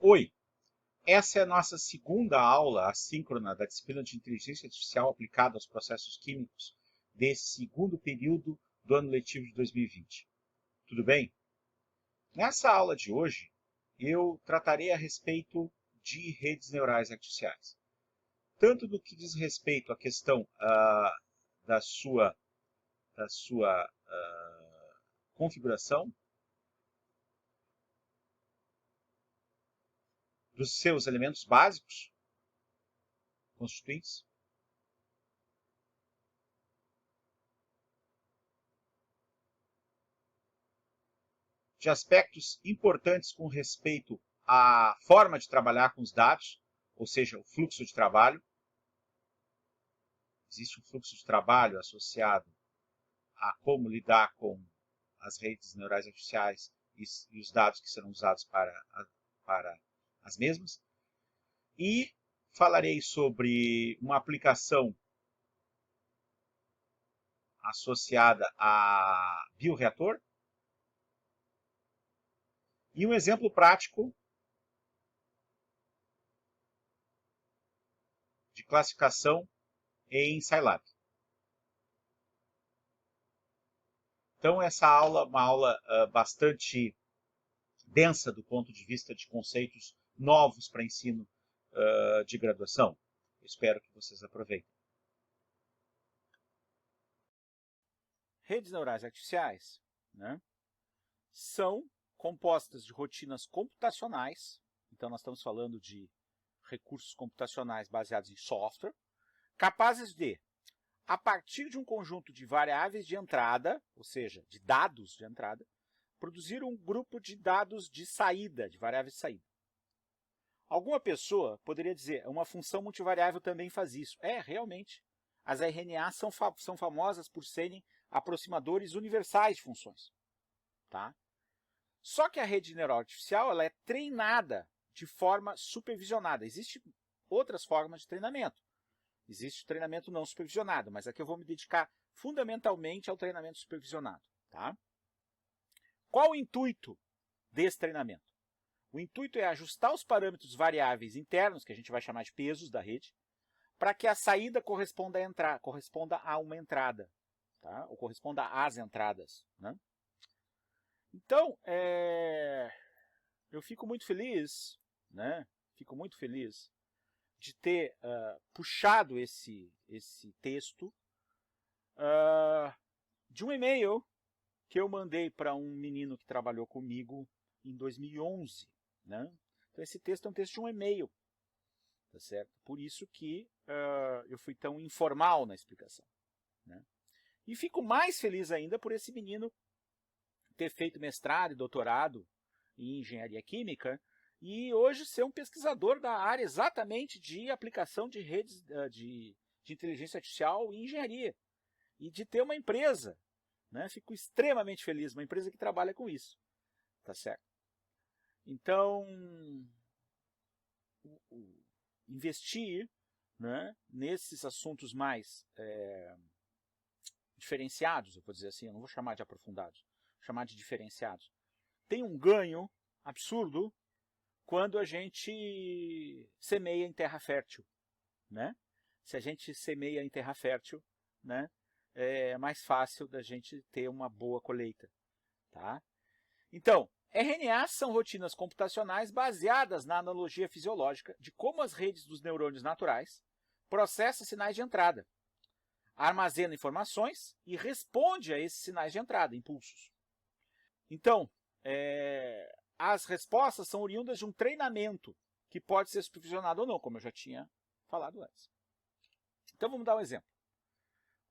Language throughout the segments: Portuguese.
Oi, essa é a nossa segunda aula assíncrona da disciplina de Inteligência Artificial aplicada aos processos químicos desse segundo período do ano letivo de 2020. Tudo bem? Nessa aula de hoje, eu tratarei a respeito de redes neurais artificiais. Tanto do que diz respeito à questão da sua configuração, dos seus elementos básicos, constituintes, de aspectos importantes com respeito à forma de trabalhar com os dados, ou seja, o fluxo de trabalho. Existe um fluxo de trabalho associado a como lidar com as redes neurais artificiais e os dados que serão usados para as mesmas. E falarei sobre uma aplicação associada a bioreator e um exemplo prático de classificação em Scilab. Então, essa aula é uma aula bastante densa do ponto de vista de conceitos novos para ensino de graduação. Eu espero que vocês aproveitem. Redes neurais artificiais, né, são compostas de rotinas computacionais, então nós estamos falando de recursos computacionais baseados em software, capazes de, a partir de um conjunto de variáveis de entrada, ou seja, de dados de entrada, produzir um grupo de dados de saída, de variáveis de saída. Alguma pessoa poderia dizer, uma função multivariável também faz isso. É, realmente. As RNAs são famosas por serem aproximadores universais de funções. Tá? Só que a rede neural artificial ela é treinada de forma supervisionada. Existem outras formas de treinamento. Existe o treinamento não supervisionado, mas aqui eu vou me dedicar fundamentalmente ao treinamento supervisionado. Tá? Qual o intuito desse treinamento? O intuito é ajustar os parâmetros variáveis internos, que a gente vai chamar de pesos da rede, para que a saída corresponda a uma entrada, tá? Ou corresponda às entradas. Né? Então, eu fico muito feliz, né? Fico muito feliz de ter puxado esse texto de um e-mail que eu mandei para um menino que trabalhou comigo em 2011. Né? Então, esse texto é um texto de um e-mail. Tá certo? Por isso que eu fui tão informal na explicação. Né? E fico mais feliz ainda por esse menino ter feito mestrado e doutorado em engenharia química e hoje ser um pesquisador da área exatamente de aplicação de redes de inteligência artificial em engenharia. E de ter uma empresa. Né? Fico extremamente feliz, uma empresa que trabalha com isso. Tá certo? Então, investir, né, nesses assuntos mais diferenciados, eu vou dizer assim, eu não vou chamar de aprofundados, vou chamar de diferenciados, tem um ganho absurdo quando a gente semeia em terra fértil. Né? Se a gente semeia em terra fértil, né, é mais fácil da gente ter uma boa colheita. Tá? Então, RNAs são rotinas computacionais baseadas na analogia fisiológica de como as redes dos neurônios naturais processam sinais de entrada, armazena informações e responde a esses sinais de entrada, impulsos. Então, as respostas são oriundas de um treinamento que pode ser supervisionado ou não, como eu já tinha falado antes. Então, vamos dar um exemplo.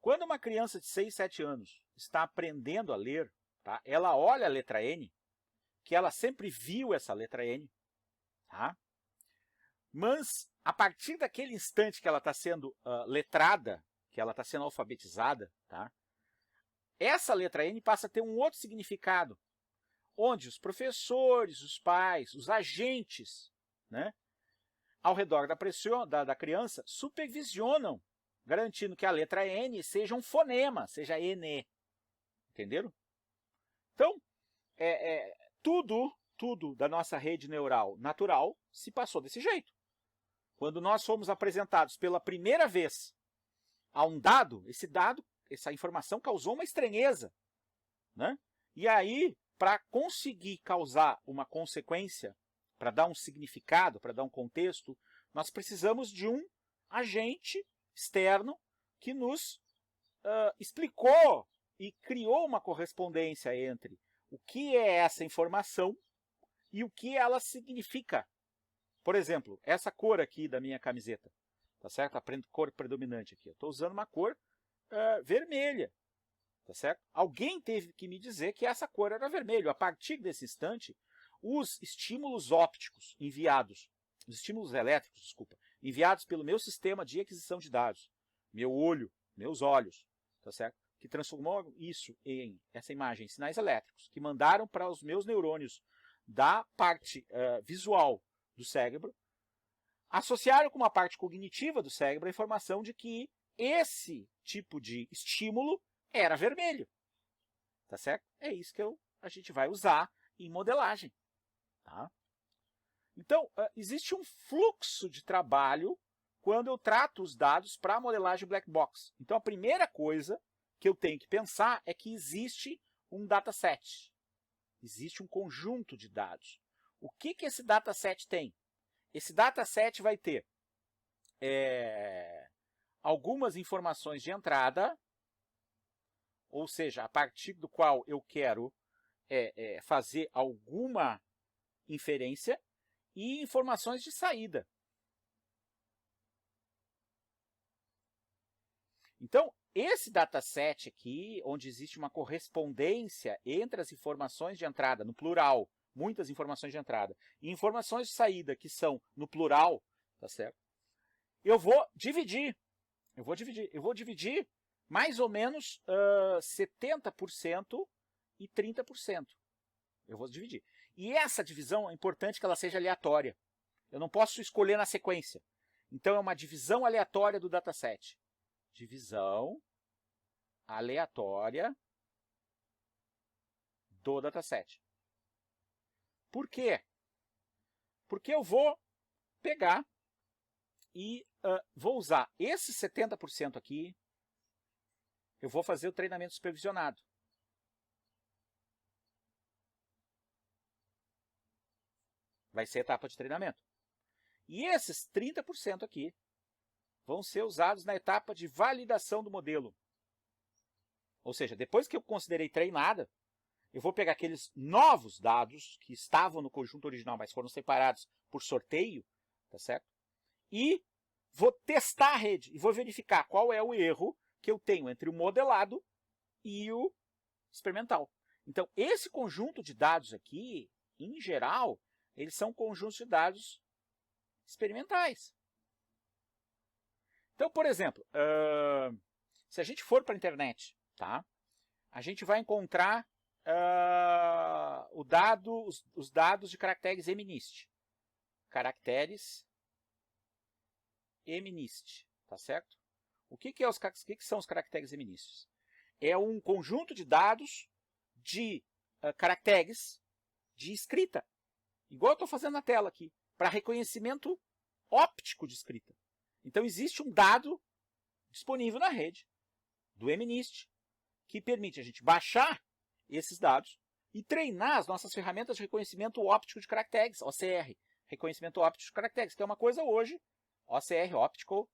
Quando uma criança de 6, 7 anos está aprendendo a ler, tá, ela olha a letra N, que ela sempre viu essa letra N, tá? Mas a partir daquele instante que ela está sendo letrada, que ela está sendo alfabetizada, tá? Essa letra N passa a ter um outro significado, onde os professores, os pais, os agentes, né, ao redor da criança supervisionam, garantindo que a letra N seja um fonema, seja N. Entenderam? Então, tudo da nossa rede neural natural se passou desse jeito. Quando nós fomos apresentados pela primeira vez a um dado, essa informação causou uma estranheza, né? E aí, para conseguir causar uma consequência, para dar um significado, para dar um contexto, nós precisamos de um agente externo que nos explicou e criou uma correspondência entre o que é essa informação e o que ela significa. Por exemplo, essa cor aqui da minha camiseta, tá certo? A cor predominante aqui. Eu estou usando uma cor vermelha, tá certo? Alguém teve que me dizer que essa cor era vermelho. A partir desse instante, os estímulos ópticos enviados, os estímulos elétricos, desculpa, enviados pelo meu sistema de aquisição de dados, meu olho, meus olhos, tá certo? Que transformou essa imagem em sinais elétricos, que mandaram para os meus neurônios da parte visual do cérebro, associaram com uma parte cognitiva do cérebro a informação de que esse tipo de estímulo era vermelho. Tá certo? É isso que a gente vai usar em modelagem. Tá? Então, existe um fluxo de trabalho quando eu trato os dados para a modelagem black box. Então, a primeira coisa que eu tenho que pensar é que existe um dataset. Existe um conjunto de dados. O que esse dataset tem? Esse dataset vai ter algumas informações de entrada, ou seja, a partir do qual eu quero fazer alguma inferência, e informações de saída. Então, esse dataset aqui, onde existe uma correspondência entre as informações de entrada, no plural, muitas informações de entrada, e informações de saída, que são no plural, tá certo? Eu vou dividir mais ou menos 70% e 30%. Eu vou dividir. E essa divisão é importante que ela seja aleatória. Eu não posso escolher na sequência. Então, é uma divisão aleatória do dataset. Divisão aleatória do dataset. Por quê? Porque eu vou pegar e vou usar esse 70% aqui, eu vou fazer o treinamento supervisionado. Vai ser a etapa de treinamento. E esses 30% aqui vão ser usados na etapa de validação do modelo. Ou seja, depois que eu considerei treinada, eu vou pegar aqueles novos dados que estavam no conjunto original, mas foram separados por sorteio, tá certo? E vou testar a rede e vou verificar qual é o erro que eu tenho entre o modelado e o experimental. Então, esse conjunto de dados aqui, em geral, eles são conjuntos de dados experimentais. Então, por exemplo, se a gente for para a internet, tá? A gente vai encontrar os dados de caracteres MNIST. Caracteres MNIST, tá certo? O que são os caracteres MNIST? É um conjunto de dados de caracteres de escrita, igual eu estou fazendo na tela aqui, para reconhecimento óptico de escrita. Então, existe um dado disponível na rede do MNIST que permite a gente baixar esses dados e treinar as nossas ferramentas de reconhecimento óptico de caracteres, OCR, reconhecimento óptico de caracteres, que é uma coisa hoje, OCR, Optical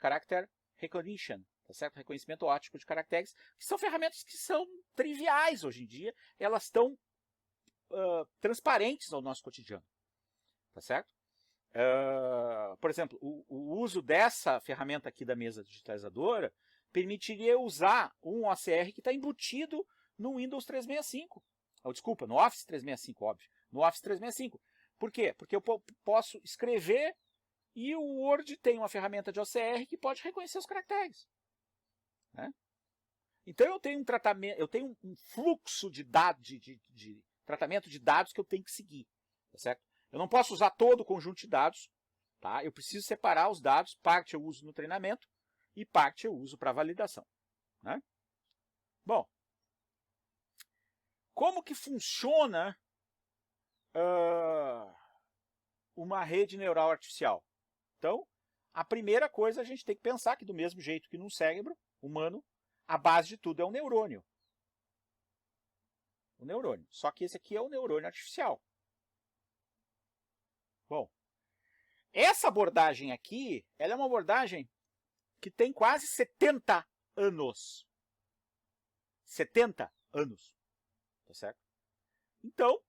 Character Recognition, tá certo? Reconhecimento óptico de caracteres, que são ferramentas que são triviais hoje em dia, elas estão transparentes ao nosso cotidiano, tá certo? Por exemplo, o uso dessa ferramenta aqui da mesa digitalizadora permitiria usar um OCR que está embutido no Windows 365. Desculpa, no Office 365, óbvio. No Office 365. Por quê? Porque eu posso escrever e o Word tem uma ferramenta de OCR que pode reconhecer os caracteres. Né? Então eu tenho um tratamento, eu tenho um fluxo de dados, de tratamento de dados que eu tenho que seguir. Tá certo? Eu não posso usar todo o conjunto de dados. Tá? Eu preciso separar os dados, parte eu uso no treinamento e parte eu uso para validação. Né? Bom, como que funciona uma rede neural artificial? Então, a primeira coisa a gente tem que pensar que do mesmo jeito que num cérebro humano, a base de tudo é o neurônio. O neurônio. Só que esse aqui é o neurônio artificial. Bom, essa abordagem aqui, ela é uma abordagem que tem quase 70 anos. 70 anos. Tá certo? Então,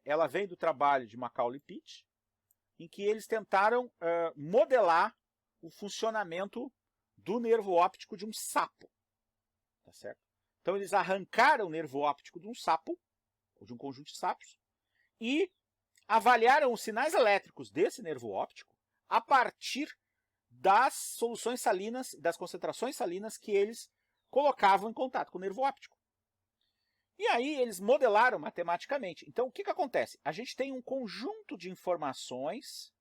ela vem do trabalho de Macaulay Pitt, em que eles tentaram modelar o funcionamento do nervo óptico de um sapo. Tá certo? Então, eles arrancaram o nervo óptico de um sapo, ou de um conjunto de sapos, e avaliaram os sinais elétricos desse nervo óptico a partir das soluções salinas, das concentrações salinas que eles colocavam em contato com o nervo óptico. E aí eles modelaram matematicamente. Então, o que acontece? A gente tem um conjunto de informações,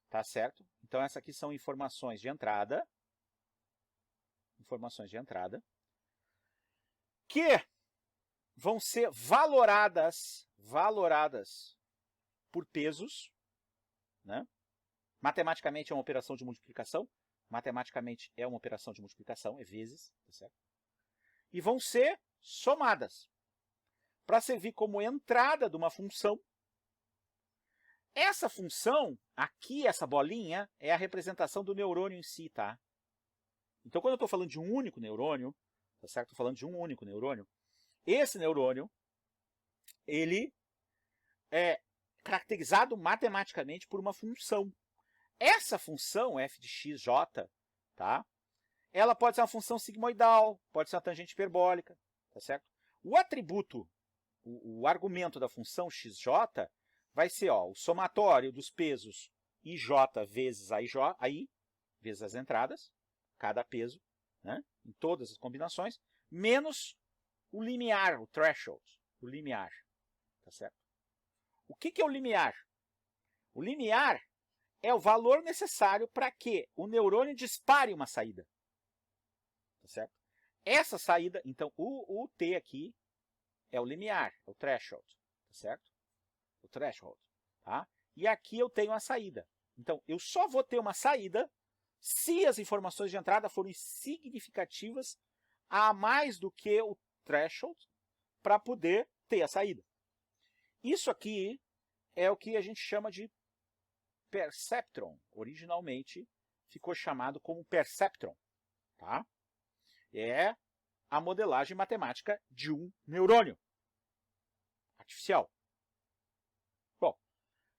tá certo? Então, essas aqui são informações de entrada. Informações de entrada. Que vão ser valoradas por pesos, né? Matematicamente é uma operação de multiplicação. Matematicamente é uma operação de multiplicação, é vezes, tá certo? E vão ser somadas para servir como entrada de uma função. Essa função, aqui, essa bolinha, é a representação do neurônio em si, tá? Então, quando eu estou falando de um único neurônio, tá certo? Estou falando de um único neurônio. Esse neurônio, ele é caracterizado matematicamente por uma função. Essa função, f de xj, tá? Ela pode ser uma função sigmoidal, pode ser uma tangente hiperbólica, tá certo? O atributo, o argumento da função xj vai ser o somatório dos pesos ij vezes AI, vezes as entradas, cada peso, né, em todas as combinações, menos o limiar, o threshold, o limiar, tá certo? O que é o limiar? O limiar é o valor necessário para que o neurônio dispare uma saída. Tá certo? Essa saída, então, o T aqui é o limiar, é o threshold. Tá certo? O threshold. Tá? E aqui eu tenho a saída. Então, eu só vou ter uma saída se as informações de entrada forem significativas a mais do que o threshold para poder ter a saída. Isso aqui é o que a gente chama de perceptron. Originalmente ficou chamado como perceptron. Tá? É a modelagem matemática de um neurônio artificial. Bom,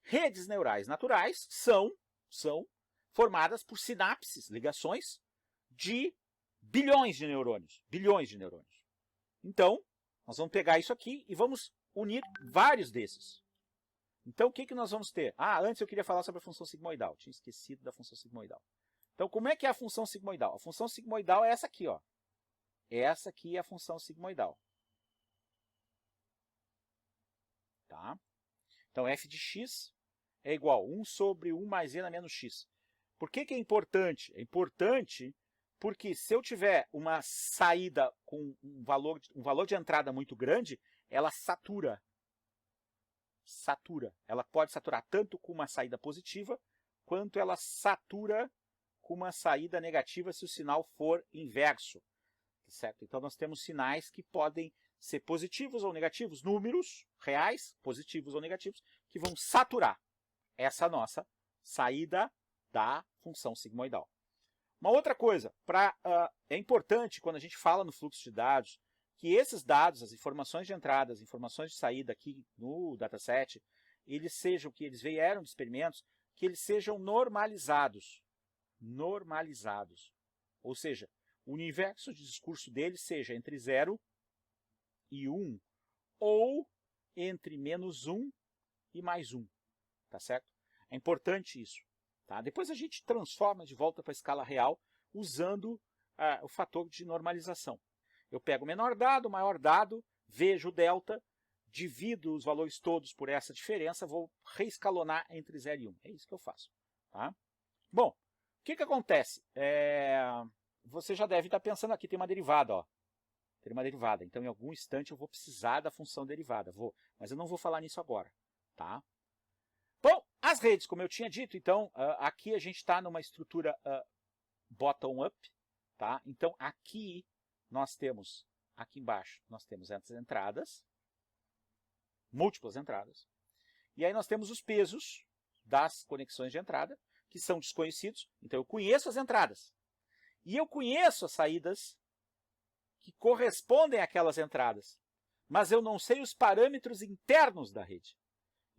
redes neurais naturais são formadas por sinapses, ligações de bilhões de neurônios. Bilhões de neurônios. Então, nós vamos pegar isso aqui e vamos unir vários desses. Então, o que nós vamos ter? Antes eu queria falar sobre a função sigmoidal. Tinha esquecido da função sigmoidal. Então, como é que é a função sigmoidal? A função sigmoidal é essa aqui, ó. Essa aqui é a função sigmoidal. Tá? Então, f de x é igual a 1 sobre 1 mais n menos x. Por que é importante? É importante porque se eu tiver uma saída com um valor de entrada muito grande, ela satura. Ela pode saturar tanto com uma saída positiva, quanto ela satura com uma saída negativa se o sinal for inverso. Certo? Então, nós temos sinais que podem ser positivos ou negativos, números reais, positivos ou negativos, que vão saturar essa nossa saída da função sigmoidal. Uma outra coisa, é importante quando a gente fala no fluxo de dados, que esses dados, as informações de entrada, as informações de saída aqui no dataset, eles sejam, que eles vieram de experimentos, que eles sejam normalizados. Normalizados. Ou seja, o universo de discurso deles seja entre 0 e 1, ou entre menos 1 e mais 1. Tá certo? É importante isso. Tá? Depois a gente transforma de volta para a escala real usando o fator de normalização. Eu pego o menor dado, o maior dado, vejo o delta, divido os valores todos por essa diferença, vou reescalonar entre 0 e 1. É isso que eu faço. Tá? Bom, o que acontece? Você já deve estar pensando aqui, tem uma derivada. Ó. Tem uma derivada. Então, em algum instante, eu vou precisar da função derivada. Mas eu não vou falar nisso agora. Tá? Bom, As redes, como eu tinha dito, então, aqui a gente está numa estrutura bottom-up, tá? Então, aqui nós temos, aqui embaixo, nós temos essas entradas, múltiplas entradas, e aí nós temos os pesos das conexões de entrada, que são desconhecidos, então eu conheço as entradas, e eu conheço as saídas que correspondem àquelas entradas, mas eu não sei os parâmetros internos da rede.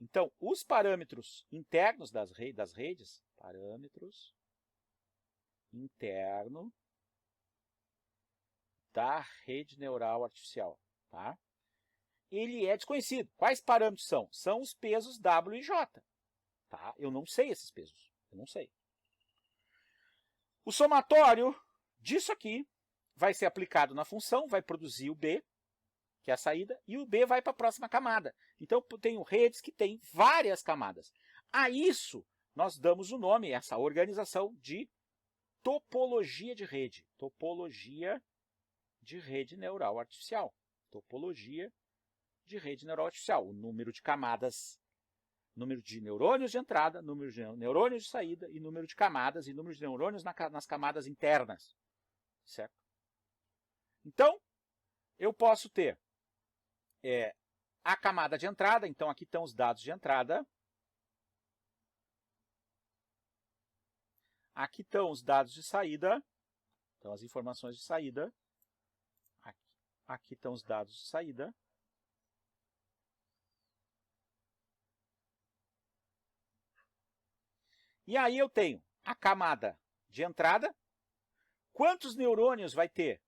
Então, os parâmetros internos das redes, parâmetros interno da rede neural artificial, tá? Ele é desconhecido. Quais parâmetros são? São os pesos W e J. Tá? Eu não sei esses pesos. Eu não sei. O somatório disso aqui vai ser aplicado na função, vai produzir o B, que é a saída, e o B vai para a próxima camada. Então, eu tenho redes que têm várias camadas. A isso, nós damos o nome, essa organização, de topologia de rede. Topologia de rede neural artificial. Topologia de rede neural artificial. O número de camadas, número de neurônios de entrada, número de neurônios de saída, e número de camadas, e número de neurônios nas camadas internas. Certo? Então, eu posso ter a camada de entrada, então aqui estão os dados de entrada. Aqui estão os dados de saída, então as informações de saída. Aqui estão os dados de saída. E aí eu tenho a camada de entrada. Quantos neurônios vai ter?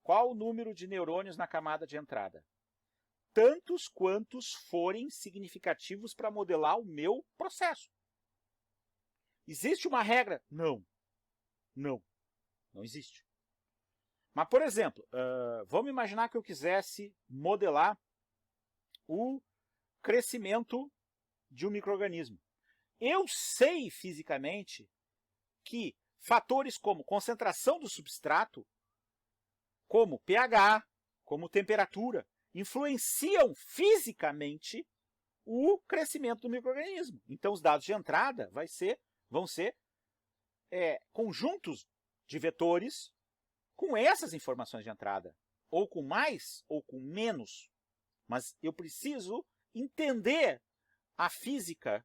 Qual o número de neurônios na camada de entrada? Tantos quantos forem significativos para modelar o meu processo. Existe uma regra? Não. Não. Não existe. Mas, por exemplo, vamos imaginar que eu quisesse modelar o crescimento de um micro-organismo. Eu sei fisicamente que fatores como concentração do substrato, como pH, como temperatura, influenciam fisicamente o crescimento do micro-organismo. Então, os dados de entrada vão ser conjuntos de vetores com essas informações de entrada, ou com mais ou com menos. Mas eu preciso entender a física,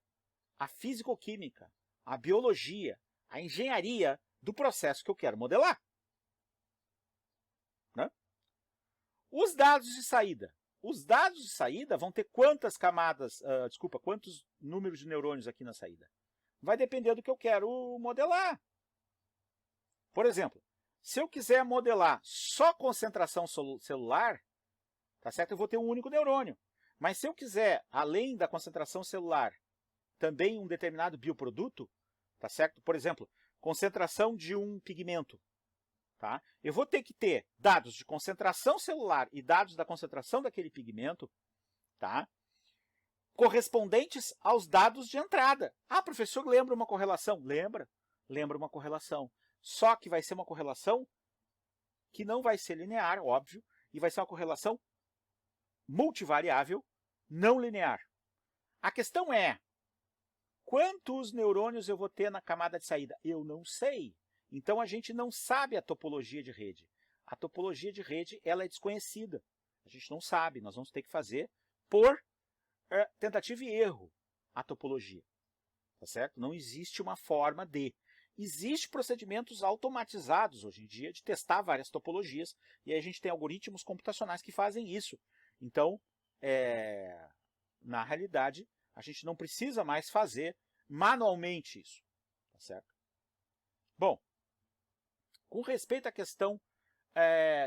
a fisicoquímica, a biologia, a engenharia do processo que eu quero modelar. Né? Os dados de saída. Os dados de saída vão ter quantas camadas, quantos números de neurônios aqui na saída? Vai depender do que eu quero modelar. Por exemplo, se eu quiser modelar só concentração celular, tá certo? Eu vou ter um único neurônio. Mas se eu quiser, além da concentração celular, também um determinado bioproduto, tá certo? Por exemplo, concentração de um pigmento. Tá? Eu vou ter que ter dados de concentração celular e dados da concentração daquele pigmento, tá? Correspondentes aos dados de entrada. Ah, professor, lembra uma correlação? Lembra uma correlação. Só que vai ser uma correlação que não vai ser linear, óbvio, e vai ser uma correlação multivariável, não linear. A questão é, quantos neurônios eu vou ter na camada de saída? Eu não sei. Então, a gente não sabe a topologia de rede. A topologia de rede ela é desconhecida. A gente não sabe. Nós vamos ter que fazer por tentativa e erro a topologia. Tá certo? Não existe uma forma de. Existem procedimentos automatizados hoje em dia de testar várias topologias. E aí a gente tem algoritmos computacionais que fazem isso. Então, na realidade, a gente não precisa mais fazer manualmente isso. Tá certo? Bom, com respeito à questão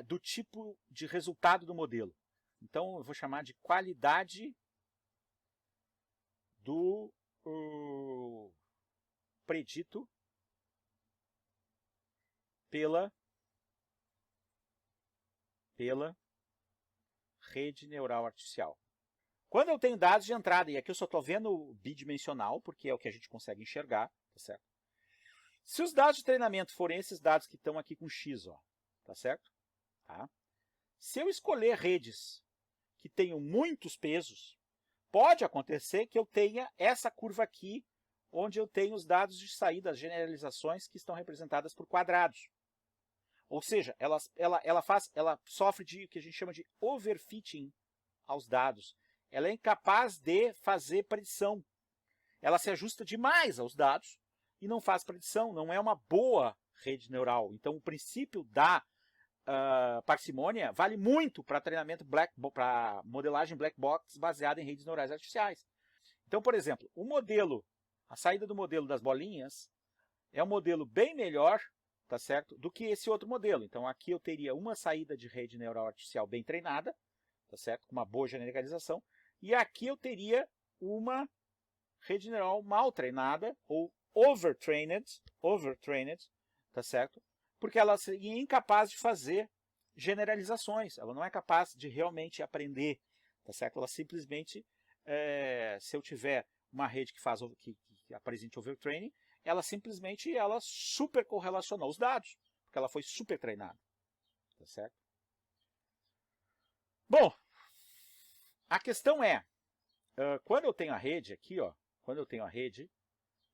do tipo de resultado do modelo. Então, eu vou chamar de qualidade do predito pela rede neural artificial. Quando eu tenho dados de entrada, e aqui eu só estou vendo bidimensional, porque é o que a gente consegue enxergar, tá certo? Se os dados de treinamento forem esses dados que estão aqui com X, ó, tá certo? Tá? Se eu escolher redes que tenham muitos pesos, pode acontecer que eu tenha essa curva aqui onde eu tenho os dados de saída, as generalizações que estão representadas por quadrados. Ou seja, ela sofre de o que a gente chama de overfitting aos dados. Ela é incapaz de fazer predição. Ela se ajusta demais aos dados e não faz predição, não é uma boa rede neural. Então, o princípio da parcimônia vale muito para treinamento para modelagem black box baseada em redes neurais artificiais. Então, por exemplo, a saída do modelo das bolinhas é um modelo bem melhor, tá certo, do que esse outro modelo. Então, aqui eu teria uma saída de rede neural artificial bem treinada, tá certo, com uma boa generalização, e aqui eu teria uma rede neural mal treinada, ou overtrained, tá certo? Porque ela seria incapaz de fazer generalizações, ela não é capaz de realmente aprender, tá certo? Ela simplesmente, se eu tiver uma rede que apresente overtraining, ela simplesmente super correlacionou os dados, porque ela foi super treinada, tá certo? Bom, a questão é, quando eu tenho a rede aqui, ó,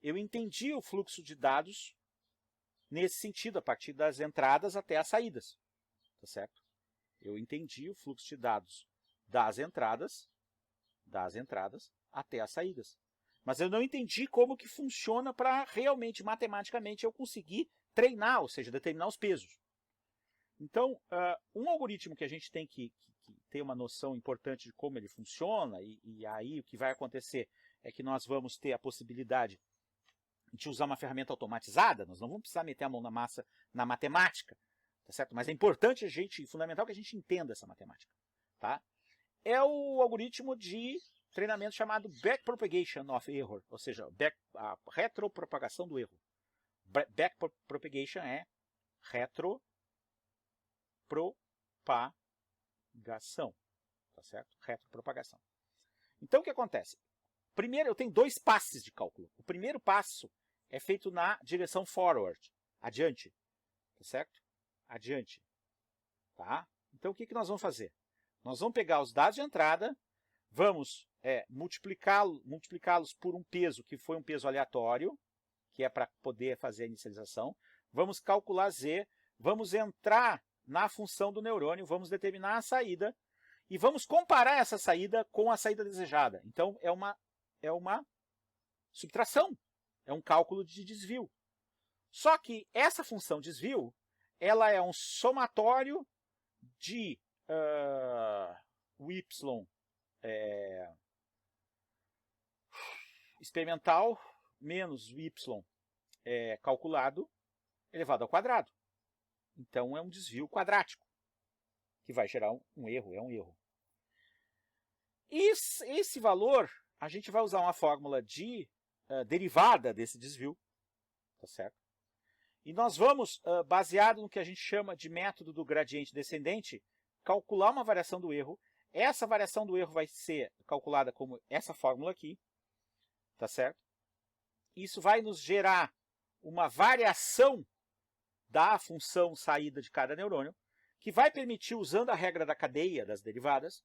eu entendi o fluxo de dados nesse sentido, a partir das entradas até as saídas, tá certo? Eu entendi o fluxo de dados das entradas até as saídas. Mas eu não entendi como que funciona para realmente, matematicamente, eu conseguir treinar, ou seja, determinar os pesos. Então, um algoritmo que a gente tem que ter uma noção importante de como ele funciona, e aí o que vai acontecer é que nós vamos ter a possibilidade de usar uma ferramenta automatizada, nós não vamos precisar meter a mão na massa na matemática, tá certo? Mas é importante fundamental que a gente entenda essa matemática, tá? É o algoritmo de treinamento chamado Backpropagation of Error, ou seja, a retropropagação do erro. Backpropagation é retropropagação, tá certo? Retropropagação. Então, o que acontece? Primeiro, eu tenho dois passes de cálculo. O primeiro passo é feito na direção forward, adiante, tá certo? Adiante, tá? Então, o que nós vamos fazer? Nós vamos pegar os dados de entrada, vamos multiplicá-los por um peso que foi um peso aleatório, que é para poder fazer a inicialização. Vamos calcular Z, vamos entrar na função do neurônio, vamos determinar a saída e vamos comparar essa saída com a saída desejada. Então, é uma subtração, é um cálculo de desvio. Só que essa função desvio, ela é um somatório de o y experimental menos o y calculado elevado ao quadrado. Então, é um desvio quadrático, que vai gerar um erro, é um erro. Esse valor, a gente vai usar uma fórmula de derivada desse desvio, tá certo? E nós vamos, baseado no que a gente chama de método do gradiente descendente, calcular uma variação do erro. Essa variação do erro vai ser calculada como essa fórmula aqui, tá certo? Isso vai nos gerar uma variação da função saída de cada neurônio, que vai permitir, usando a regra da cadeia das derivadas,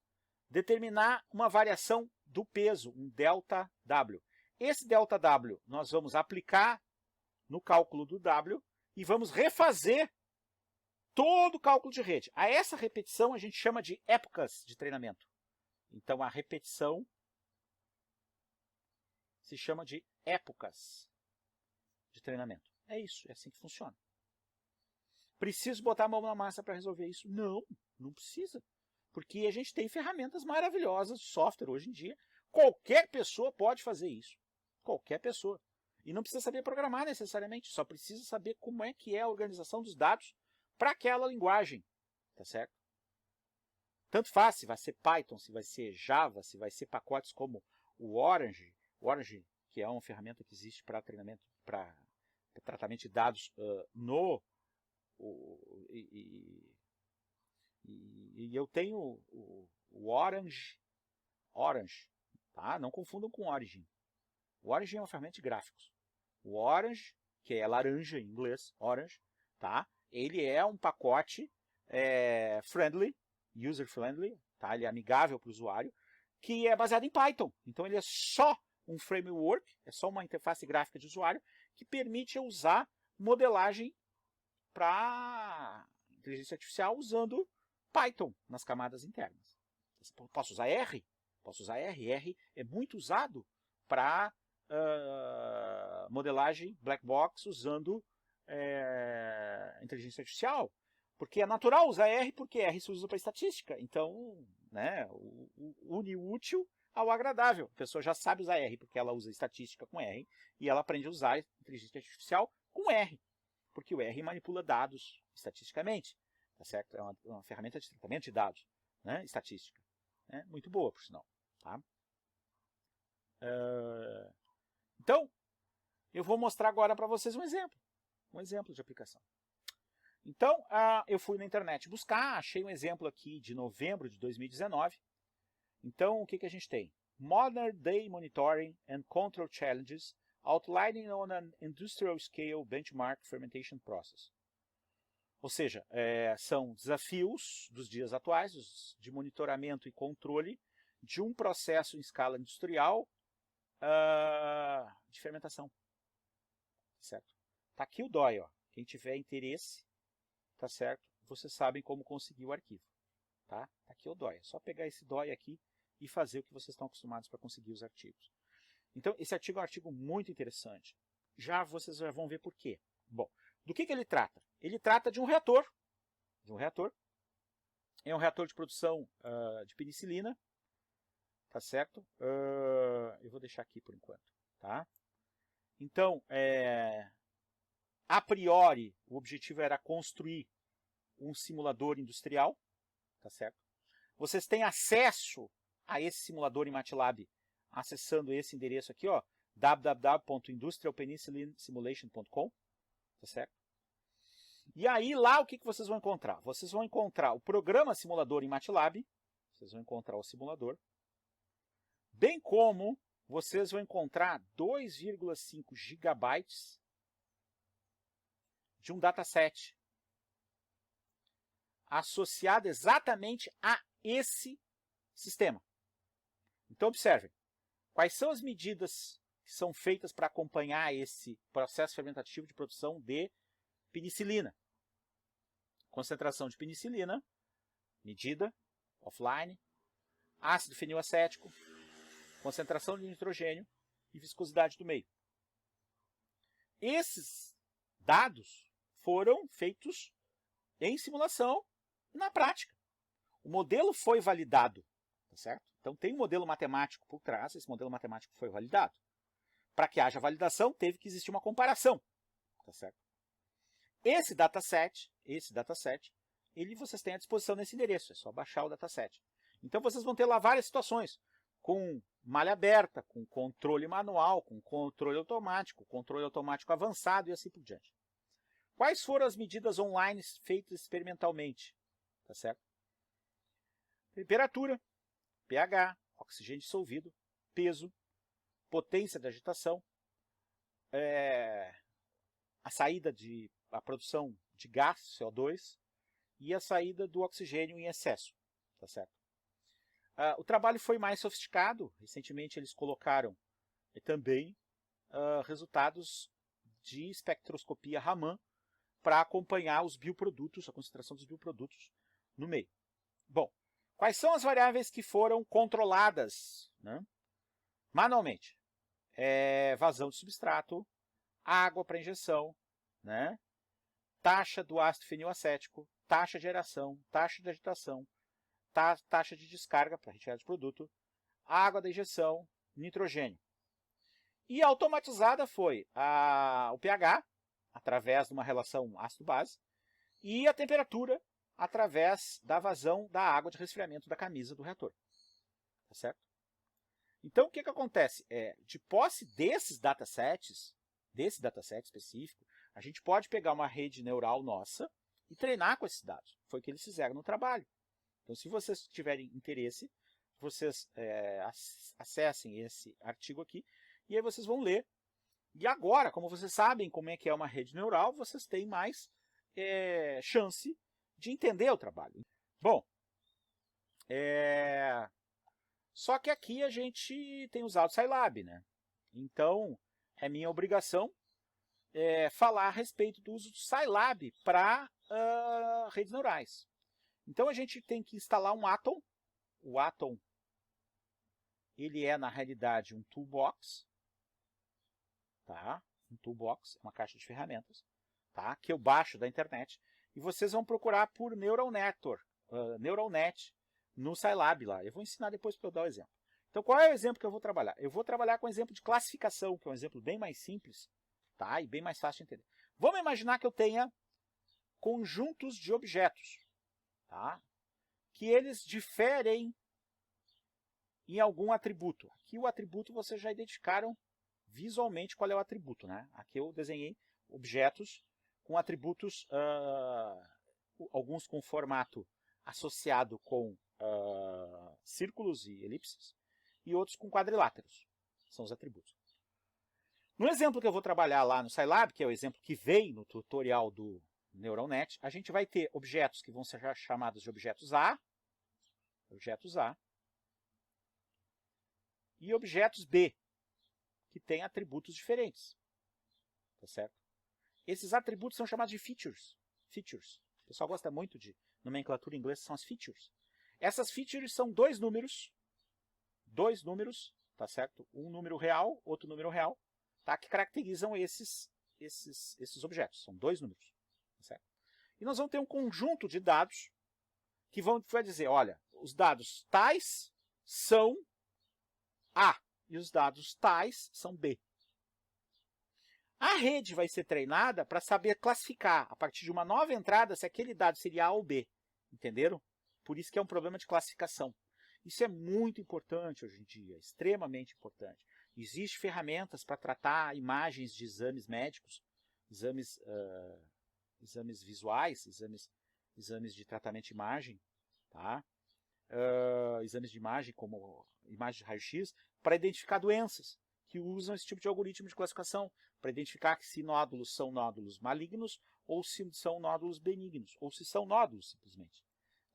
determinar uma variação do peso, um ΔW. Esse ΔW nós vamos aplicar no cálculo do W e vamos refazer todo o cálculo de rede. A essa repetição a gente chama de épocas de treinamento. Então, a repetição se chama de épocas de treinamento. É isso, é assim que funciona. Preciso botar a mão na massa para resolver isso? Não, não precisa. Porque a gente tem ferramentas maravilhosas de software hoje em dia. Qualquer pessoa pode fazer isso. Qualquer pessoa. E não precisa saber programar necessariamente, só precisa saber como é que é a organização dos dados para aquela linguagem, tá certo? Tanto faz se vai ser Python, se vai ser Java, se vai ser pacotes como o Orange, que é uma ferramenta que existe para treinamento, para tratamento de dados e eu tenho o Orange, tá? Não confundam com Origin. O Origin é uma ferramenta de gráficos. O Orange, que é laranja em inglês, Orange, tá? Ele é um pacote friendly, user friendly, tá? Ele é amigável para o usuário, que é baseado em Python. Então ele é só um framework, é só uma interface gráfica de usuário, que permite eu usar modelagem para inteligência artificial usando Python nas camadas internas. Posso usar R? Posso usar R. R é muito usado para modelagem black box usando inteligência artificial. Porque é natural usar R, porque R se usa para estatística. Então, né, une o útil ao agradável. A pessoa já sabe usar R, porque ela usa estatística com R, e ela aprende a usar inteligência artificial com R, porque o R manipula dados estatisticamente. Tá certo? É uma ferramenta de tratamento de dados, né, estatística. Né, muito boa, por sinal. Tá? Então, eu vou mostrar agora para vocês um exemplo de aplicação. Então, eu fui na internet buscar, achei um exemplo aqui de novembro de 2019. Então, o que a gente tem? Modern Day Monitoring and Control Challenges Outlining on an Industrial Scale Benchmark Fermentation Process. Ou seja, são desafios dos dias atuais de monitoramento e controle de um processo em escala industrial de fermentação. Certo? Tá aqui o DOI, ó. Quem tiver interesse, tá certo? Vocês sabem como conseguir o arquivo, tá? Tá aqui o DOI. É só pegar esse DOI aqui e fazer o que vocês estão acostumados para conseguir os artigos. Então, esse artigo é um artigo muito interessante. Vocês já vão ver por quê. Bom, do que ele trata? Ele trata de um reator. É um reator de produção de penicilina, tá certo? Eu vou deixar aqui por enquanto, tá? Então, a priori, o objetivo era construir um simulador industrial, tá certo? Vocês têm acesso a esse simulador em MATLAB acessando esse endereço aqui, ó, www.industrialpenicillinsimulation.com, tá certo? E aí lá o que vocês vão encontrar? Vocês vão encontrar o programa simulador em MATLAB, vocês vão encontrar o simulador, bem como vocês vão encontrar 2,5 gigabytes de um dataset associado exatamente a esse sistema. Então, observem, quais são as medidas que são feitas para acompanhar esse processo fermentativo de produção de penicilina. Concentração de penicilina, medida, offline, ácido fenilacético, concentração de nitrogênio e viscosidade do meio. Esses dados foram feitos em simulação e na prática. O modelo foi validado, tá certo? Então tem um modelo matemático por trás, esse modelo matemático foi validado. Para que haja validação, teve que existir uma comparação, tá certo? Esse dataset, vocês têm à disposição nesse endereço, é só baixar o dataset. Então vocês vão ter lá várias situações, com malha aberta, com controle manual, com controle automático avançado e assim por diante. Quais foram as medidas online feitas experimentalmente? Tá certo? Temperatura, pH, oxigênio dissolvido, peso, potência de agitação, a produção de gás, CO2, e a saída do oxigênio em excesso. Tá certo? O trabalho foi mais sofisticado. Recentemente eles colocaram também resultados de espectroscopia Raman para acompanhar os bioprodutos, a concentração dos bioprodutos no meio. Bom, quais são as variáveis que foram controladas, né, manualmente? Vazão de substrato, água para injeção, né, taxa do ácido fenilacético, taxa de aeração, taxa de agitação, taxa de descarga para retirada de produto, água da injeção, nitrogênio. E automatizada foi o pH, através de uma relação ácido-base, e a temperatura, através da vazão da água de resfriamento da camisa do reator. Tá certo? Então, o que acontece? De posse desses datasets, desse dataset específico, a gente pode pegar uma rede neural nossa e treinar com esses dados. Foi o que eles fizeram no trabalho. Então, se vocês tiverem interesse, vocês acessem esse artigo aqui, e aí vocês vão ler. E agora, como vocês sabem como é que é uma rede neural, vocês têm mais chance de entender o trabalho. Bom, só que aqui a gente tem usado o Scilab, né? Então, é minha obrigação falar a respeito do uso do Scilab para redes neurais. Então, a gente tem que instalar um Atom. O Atom, ele é, na realidade, um toolbox. Tá? Um toolbox, uma caixa de ferramentas, tá? Que eu baixo da internet. E vocês vão procurar por Neural Net no Scilab lá. Eu vou ensinar depois para eu dar o exemplo. Então, qual é o exemplo que eu vou trabalhar? Eu vou trabalhar com o exemplo de classificação, que é um exemplo bem mais simples, tá? E bem mais fácil de entender. Vamos imaginar que eu tenha conjuntos de objetos, tá? Que eles diferem em algum atributo. Aqui o atributo vocês já identificaram visualmente qual é o atributo, né? Aqui eu desenhei objetos com atributos, alguns com formato associado com círculos e elipses, e outros com quadriláteros. São os atributos. No exemplo que eu vou trabalhar lá no Scilab, que é o exemplo que vem no tutorial do Neural Net, a gente vai ter objetos que vão ser chamados de objetos A, e objetos B, que têm atributos diferentes. Tá certo? Esses atributos são chamados de features. O pessoal gosta muito de nomenclatura em inglês, são as features. Essas features são dois números, tá certo? Um número real, outro número real, tá? Que caracterizam esses objetos. São dois números. Tá certo? E nós vamos ter um conjunto de dados que vai dizer, olha, os dados tais são A e os dados tais são B. A rede vai ser treinada para saber classificar, a partir de uma nova entrada, se aquele dado seria A ou B. Entenderam? Por isso que é um problema de classificação. Isso é muito importante hoje em dia, extremamente importante. Existem ferramentas para tratar imagens de exames médicos, exames visuais, exames de tratamento de imagem, tá? Exames de imagem, como imagem de raio-x, para identificar doenças, que usam esse tipo de algoritmo de classificação, para identificar se nódulos são nódulos malignos, ou se são nódulos benignos, ou se são nódulos, simplesmente.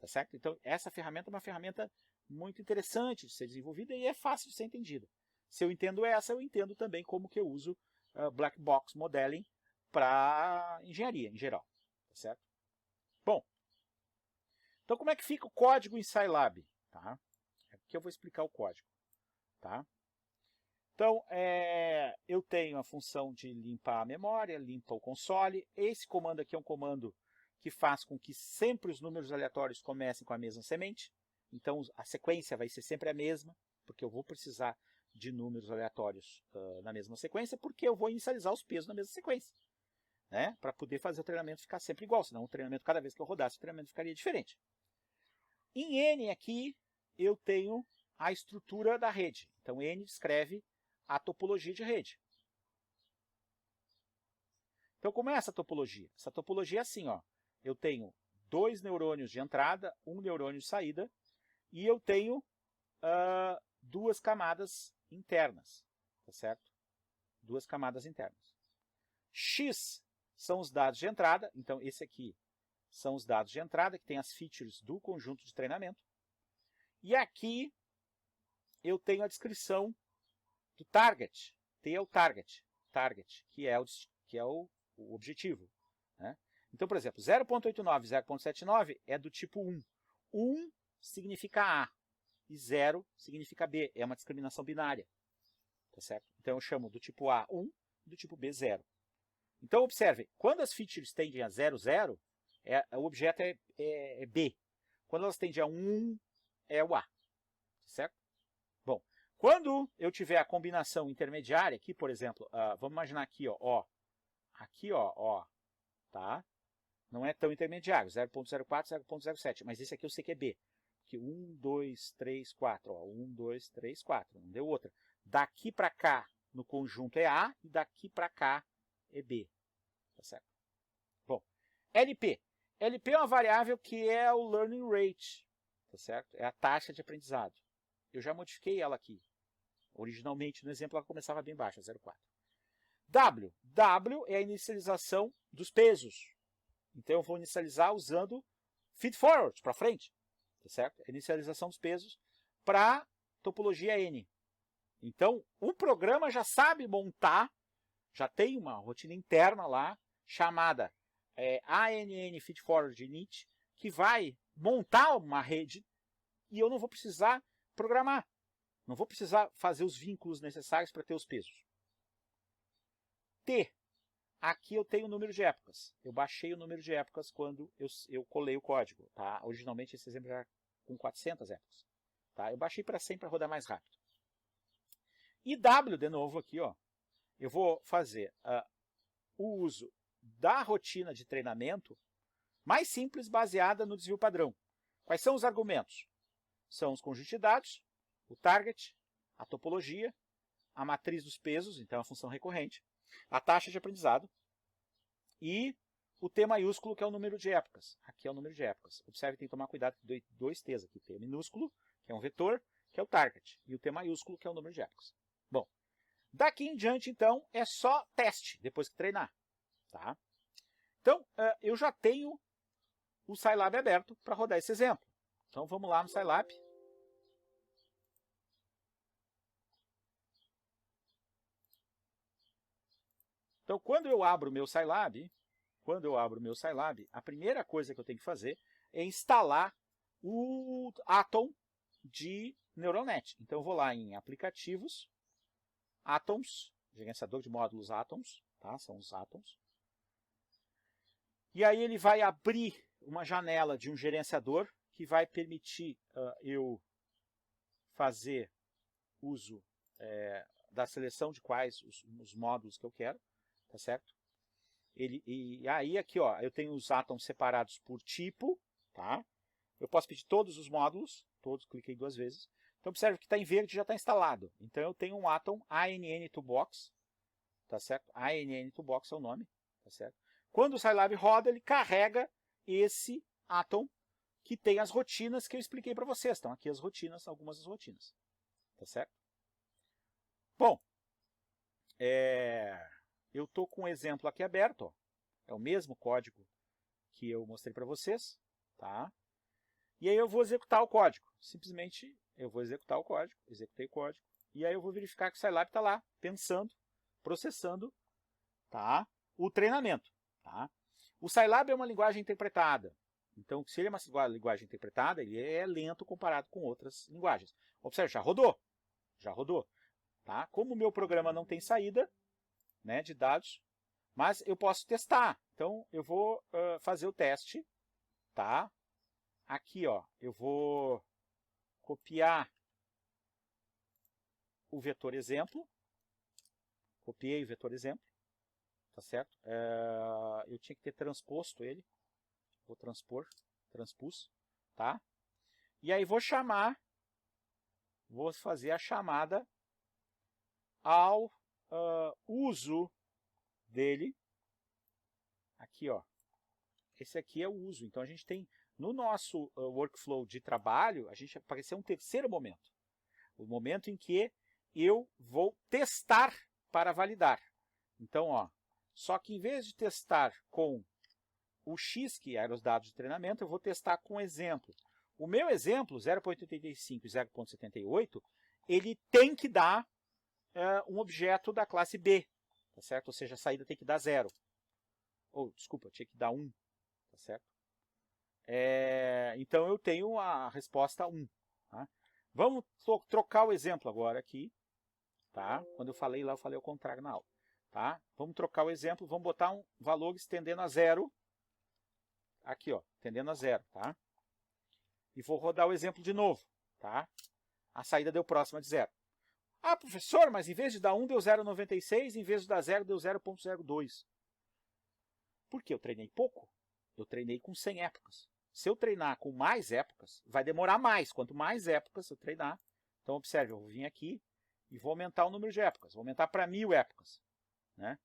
Tá certo? Então, essa ferramenta é uma ferramenta muito interessante de ser desenvolvida e é fácil de ser entendida. Se eu entendo essa, eu entendo também como que eu uso Black Box Modeling para engenharia, em geral. Tá certo? Bom, então como é que fica o código em Scilab? Tá? Aqui eu vou explicar o código. Tá? Então, eu tenho a função de limpar a memória, limpa o console. Esse comando aqui é um comando que faz com que sempre os números aleatórios comecem com a mesma semente. Então, a sequência vai ser sempre a mesma, porque eu vou precisar de números aleatórios na mesma sequência, porque eu vou inicializar os pesos na mesma sequência, né? Para poder fazer o treinamento ficar sempre igual, senão o treinamento, cada vez que eu rodasse, o treinamento ficaria diferente. Em N aqui, eu tenho a estrutura da rede. Então, N descreve a topologia de rede. Então, como é essa topologia? Essa topologia é assim, ó. Eu tenho 2 neurônios de entrada, 1 neurônio de saída, e eu tenho 2 camadas internas, tá certo? 2 camadas internas. X são os dados de entrada, então esse aqui são os dados de entrada, que tem as features do conjunto de treinamento. E aqui eu tenho a descrição do target. T é o target, que é o objetivo. Né? Então, por exemplo, 0.89 e 0.79 é do tipo 1. 1 significa A e 0 significa B. É uma discriminação binária. Tá certo? Então, eu chamo do tipo A 1 e do tipo B 0. Então, observe, quando as features tendem a 0, 0, o objeto é B. Quando elas tendem a 1, é o A. Tá certo? Bom, quando eu tiver a combinação intermediária, aqui, por exemplo, vamos imaginar aqui, ó. Aqui, ó, tá? Não é tão intermediário, 0.04, 0.07, mas esse aqui eu sei que é B. Aqui, 1, 2, 3, 4, ó, 1, 2, 3, 4, não deu outra. Daqui para cá, no conjunto é A, e daqui para cá é B. Tá certo? Bom, LP. LP é uma variável que é o learning rate, tá certo? É a taxa de aprendizado. Eu já modifiquei ela aqui. Originalmente, no exemplo, ela começava bem baixa, 0,4. W. W é a inicialização dos pesos. Então, eu vou inicializar usando feed forward, para frente. Tá certo? A inicialização dos pesos para topologia N. Então, o programa já sabe montar, já tem uma rotina interna lá, chamada ANN Feed Forward Init, que vai montar uma rede e eu não vou precisar programar. Não vou precisar fazer os vínculos necessários para ter os pesos. T. Aqui eu tenho o número de épocas. Eu baixei o número de épocas quando eu colei o código. Tá? Originalmente esse exemplo era com 400 épocas. Tá? Eu baixei para 100 para rodar mais rápido. E W, de novo, aqui, ó, eu vou fazer o uso da rotina de treinamento mais simples, baseada no desvio padrão. Quais são os argumentos? São os conjuntos de dados, o target, a topologia, a matriz dos pesos, então a função recorrente, a taxa de aprendizado e o T maiúsculo, que é o número de épocas. Aqui é o número de épocas. Observe que tem que tomar cuidado com dois T's aqui. T minúsculo, que é um vetor, que é o target, e o T maiúsculo, que é o número de épocas. Bom, daqui em diante, então, é só teste, depois que treinar. Tá? Então, eu já tenho o Scilab aberto para rodar esse exemplo. Então, vamos lá no Scilab. Então, quando eu abro o meu Scilab, a primeira coisa que eu tenho que fazer é instalar o Atom de Neural Net. Então, eu vou lá em Aplicativos, Atoms, gerenciador de módulos Atoms, tá? São os Atoms. E aí ele vai abrir uma janela de um gerenciador que vai permitir eu fazer uso da seleção de quais os módulos que eu quero, tá certo? E aí aqui, ó, eu tenho os átomos separados por tipo, tá? Eu posso pedir todos os módulos, todos, cliquei 2 vezes. Então observe que está em verde, já está instalado. Então eu tenho um Atom ANN Toolbox, tá certo? ANN Toolbox é o nome, tá certo? Quando o Scilab roda, ele carrega esse Atom que tem as rotinas que eu expliquei para vocês. Estão aqui as rotinas, algumas das rotinas, tá certo? Bom, eu estou com um exemplo aqui aberto, ó. É o mesmo código que eu mostrei para vocês, tá? E aí eu vou executar o código. Simplesmente eu vou executar o código, executei o código, e aí eu vou verificar que o Scilab está lá, pensando, processando, tá? O treinamento. Tá? O Scilab é uma linguagem interpretada. Então, se ele é uma linguagem interpretada, ele é lento comparado com outras linguagens. Observe, já rodou. Já rodou. Tá? Como o meu programa não tem saída, né, de dados, mas eu posso testar. Então, eu vou fazer o teste. Tá? Aqui, ó, eu vou copiar o vetor exemplo. Copiei o vetor exemplo. Tá certo? Eu tinha que ter transposto ele. Vou transpus. Tá? E aí vou fazer a chamada ao uso dele. Aqui, ó. Esse aqui é o uso. Então, a gente tem, no nosso workflow de trabalho, a gente apareceu um terceiro momento. O momento em que eu vou testar para validar. Então, ó, só que em vez de testar com o X, que eram os dados de treinamento, eu vou testar com exemplo. O meu exemplo, 0.85 e 0.78, ele tem que dar um objeto da classe B, tá certo? Ou seja, a saída tem que dar 0. Desculpa, tinha que dar 1, tá certo? Então eu tenho a resposta 1. Tá? Vamos trocar o exemplo agora aqui. Tá? Quando eu falei lá, eu falei ao contrário na aula. Tá? Vamos trocar o exemplo, vamos botar um valor estendendo a 0. Aqui, ó, tendendo a 0, tá? E vou rodar o exemplo de novo, tá? A saída deu próxima de 0. Ah, professor, mas em vez de dar 1 deu 0,96, em vez de dar 0 deu 0,02. Por que eu treinei pouco? Eu treinei com 100 épocas. Se eu treinar com mais épocas, vai demorar mais. Quanto mais épocas eu treinar, então observe, eu vou vir aqui e vou aumentar o número de épocas. Vou aumentar para 1000 épocas, né?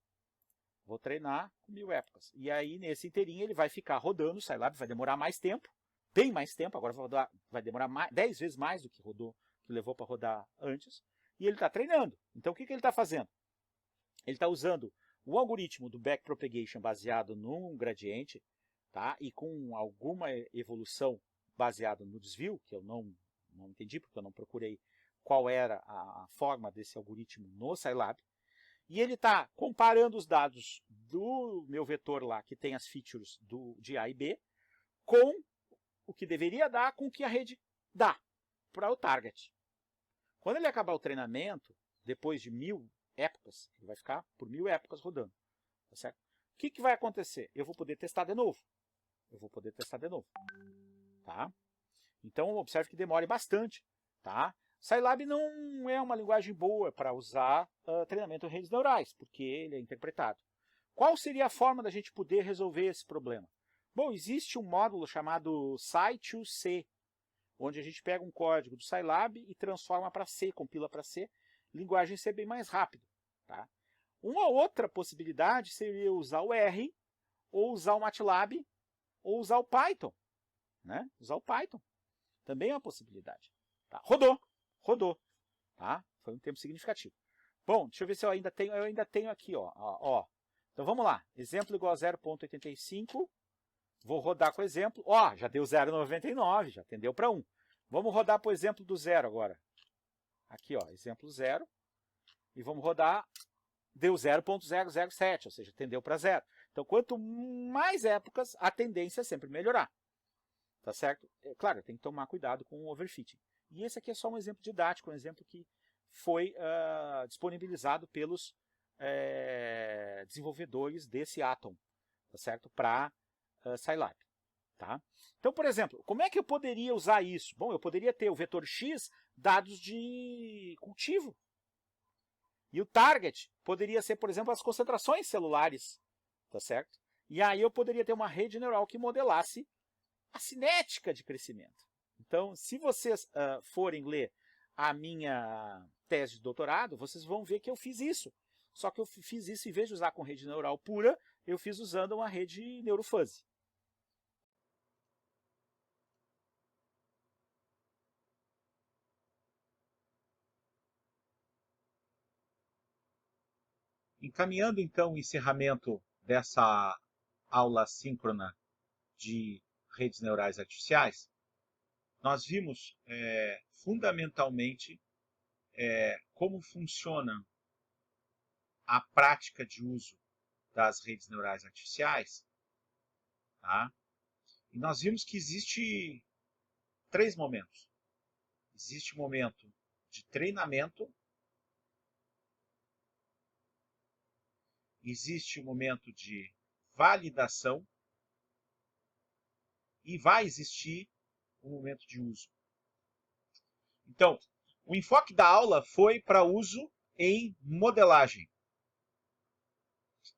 Vou treinar com 1000 épocas. E aí, nesse inteirinho, ele vai ficar rodando, o Scilab vai demorar mais tempo, bem mais tempo, agora vai demorar 10 vezes mais do que rodou, que levou para rodar antes, e ele está treinando. Então, o que ele está fazendo? Ele está usando o algoritmo do backpropagation baseado num gradiente, tá? E com alguma evolução baseada no desvio, que eu não entendi, porque eu não procurei qual era a forma desse algoritmo no Scilab, e ele está comparando os dados do meu vetor lá, que tem as features de A e B, com o que deveria dar, com o que a rede dá para o target. Quando ele acabar o treinamento, depois de 1000 épocas, ele vai ficar por 1000 épocas rodando, tá certo? O que vai acontecer? Eu vou poder testar de novo. Tá? Então, observe que demore bastante. Tá? Scilab não é uma linguagem boa para usar treinamento de redes neurais, porque ele é interpretado. Qual seria a forma da gente poder resolver esse problema? Bom, existe um módulo chamado Scilab2C, onde a gente pega um código do Scilab e transforma para C, compila para C, linguagem C bem mais rápido. Tá? Uma outra possibilidade seria usar o R, ou usar o MATLAB, ou usar o Python. Né? Usar o Python. Também é uma possibilidade. Tá? Rodou. Tá? Foi um tempo significativo. Bom, deixa eu ver se eu ainda tenho aqui. Ó. Então vamos lá. Exemplo igual a 0.85. Vou rodar com o exemplo. Ó, já deu 0,99, já atendeu para 1. Vamos rodar para o exemplo do 0 agora. Aqui, ó, exemplo 0. E vamos rodar, deu 0.007, ou seja, atendeu para 0. Então, quanto mais épocas, a tendência é sempre melhorar. Tá certo? É claro, tem que tomar cuidado com o overfitting. E esse aqui é só um exemplo didático, um exemplo que foi disponibilizado pelos desenvolvedores desse Atom, tá certo? Para Scilab. Tá? Então, por exemplo, como é que eu poderia usar isso? Bom, eu poderia ter o vetor X dados de cultivo. E o target poderia ser, por exemplo, as concentrações celulares. Tá certo? E aí eu poderia ter uma rede neural que modelasse a cinética de crescimento. Então, se vocês forem ler a minha tese de doutorado, vocês vão ver que eu fiz isso. Só que eu fiz isso, em vez de usar com rede neural pura, eu fiz usando uma rede neurofuzzy. Encaminhando, então, o encerramento dessa aula síncrona de redes neurais artificiais, nós vimos fundamentalmente como funciona a prática de uso das redes neurais artificiais. Tá? E nós vimos que existe 3 momentos. Existe o momento de treinamento, existe o momento de validação e vai existir o momento de uso. Então, o enfoque da aula foi para uso em modelagem.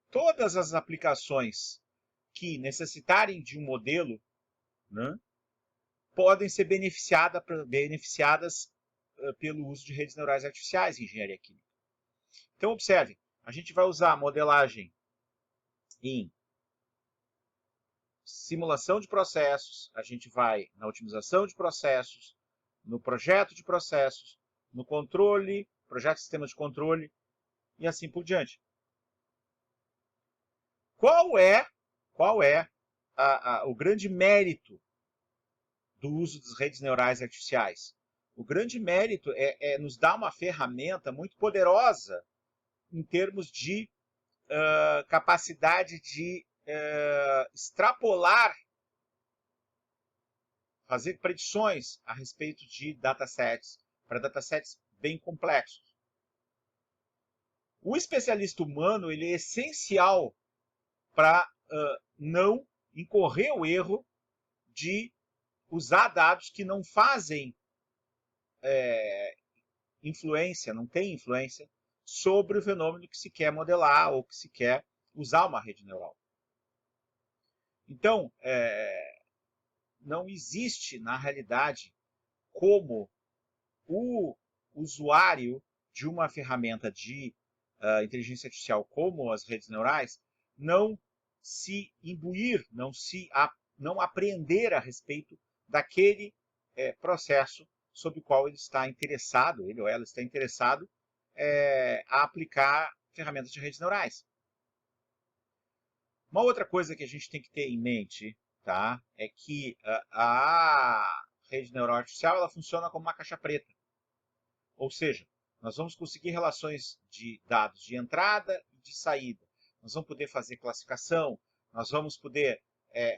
Todas as aplicações que necessitarem de um modelo, né, podem ser beneficiadas pelo uso de redes neurais artificiais em engenharia química. Então, observe, a gente vai usar a modelagem em simulação de processos, a gente vai na otimização de processos, no projeto de processos, no controle, projeto de sistema de controle e assim por diante. Qual é o grande mérito do uso das redes neurais artificiais? O grande mérito é nos dar uma ferramenta muito poderosa em termos de capacidade de extrapolar, fazer predições a respeito de datasets, para datasets bem complexos. O especialista humano ele é essencial para não incorrer o erro de usar dados que não fazem influência, não tem influência sobre o fenômeno que se quer modelar ou que se quer usar uma rede neural. Então, não existe, na realidade, como o usuário de uma ferramenta de inteligência artificial como as redes neurais não se imbuir, não aprender a respeito daquele processo sobre o qual ele está interessado, ele ou ela está interessado a aplicar ferramentas de redes neurais. Uma outra coisa que a gente tem que ter em mente, tá, é que a rede neural artificial ela funciona como uma caixa preta. Ou seja, nós vamos conseguir relações de dados de entrada e de saída. Nós vamos poder fazer classificação, nós vamos poder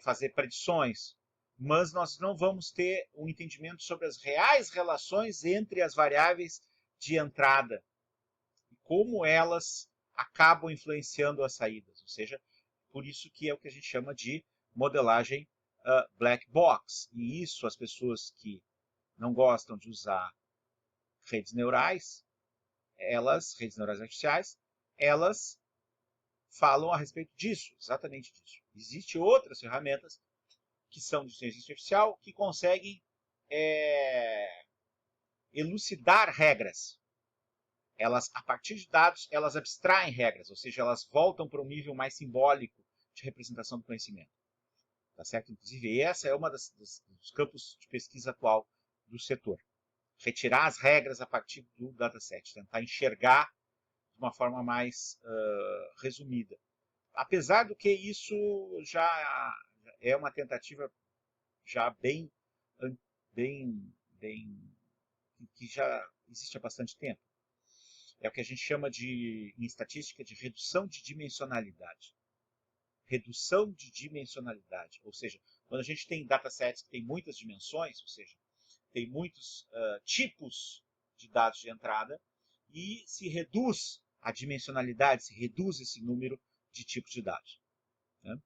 fazer predições, mas nós não vamos ter um entendimento sobre as reais relações entre as variáveis de entrada e como elas acabam influenciando as saídas. Ou seja, por isso que é o que a gente chama de modelagem black box. E isso as pessoas que não gostam de usar redes neurais, redes neurais artificiais, elas falam a respeito disso, exatamente disso. Existem outras ferramentas que são de inteligência artificial que conseguem elucidar regras. Elas, a partir de dados, elas abstraem regras, ou seja, elas voltam para um nível mais simbólico de representação do conhecimento. Tá certo? Inclusive, essa é uma dos campos de pesquisa atual do setor. Retirar as regras a partir do dataset, tentar enxergar de uma forma mais resumida. Apesar do que isso já é uma tentativa já bem que já existe há bastante tempo. É o que a gente chama em estatística de redução de dimensionalidade. Redução de dimensionalidade, ou seja, quando a gente tem datasets que tem muitas dimensões, ou seja, tem muitos tipos de dados de entrada, e se reduz a dimensionalidade, se reduz esse número de tipos de dados. Né?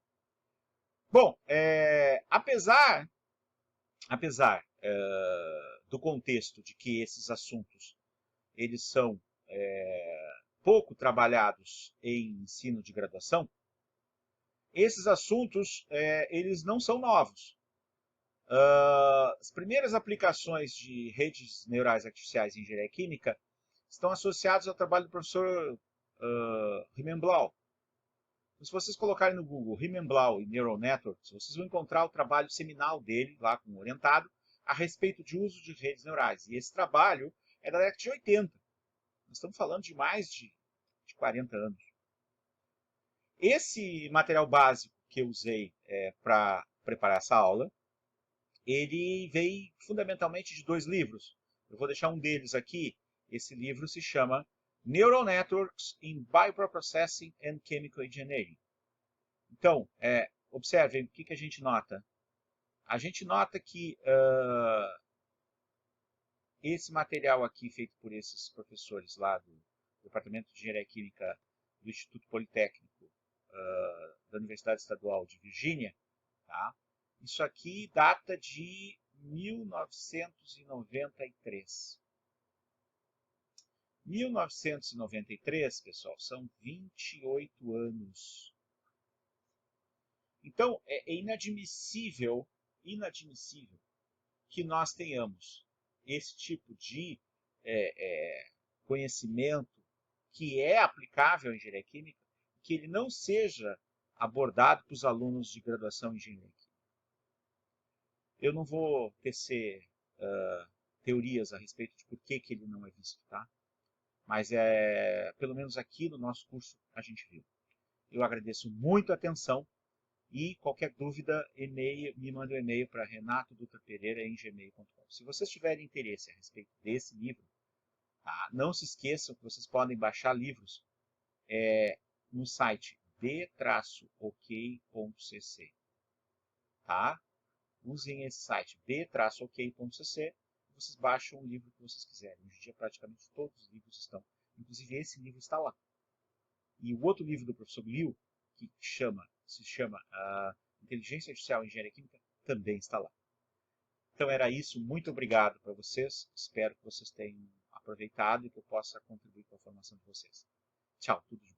Bom, apesar do contexto de que esses assuntos eles são pouco trabalhados em ensino de graduação, esses assuntos eles não são novos. As primeiras aplicações de redes neurais artificiais em engenharia química estão associadas ao trabalho do professor Riemenn-Blau. Se vocês colocarem no Google Riemenn-Blau e Neural Networks, vocês vão encontrar o trabalho seminal dele, lá com o orientado, a respeito de uso de redes neurais. E esse trabalho é da década de 80. Nós estamos falando de mais de 40 anos. Esse material básico que eu usei para preparar essa aula, ele veio fundamentalmente de 2 livros. Eu vou deixar um deles aqui. Esse livro se chama Neural Networks in Bioprocessing and Chemical Engineering. Então, observem o que a gente nota. A gente nota que esse material aqui, feito por esses professores lá do Departamento de Engenharia Química do Instituto Politécnico da Universidade Estadual de Virgínia, tá? Isso aqui data de 1993. 1993, pessoal, são 28 anos. Então, é inadmissível que nós tenhamos esse tipo de conhecimento que é aplicável em engenharia química, que ele não seja abordado para os alunos de graduação em engenharia química. Eu não vou tecer teorias a respeito de por que ele não é visto, tá? Mas pelo menos aqui no nosso curso a gente viu. Eu agradeço muito a atenção e qualquer dúvida, me manda um e-mail para renatodutrapereira@gmail.com. Se vocês tiverem interesse a respeito desse livro, tá? Não se esqueçam que vocês podem baixar livros no site d-ok.cc. Tá? Usem esse site d-ok.cc e vocês baixam o livro que vocês quiserem. Hoje em dia praticamente todos os livros estão. Inclusive esse livro está lá. E o outro livro do professor Liu, que se chama Inteligência Artificial em Engenharia Química, também está lá. Então era isso. Muito obrigado para vocês. Espero que vocês tenham aproveitado e que eu possa contribuir com a formação de vocês. Tchau, tudo de bom.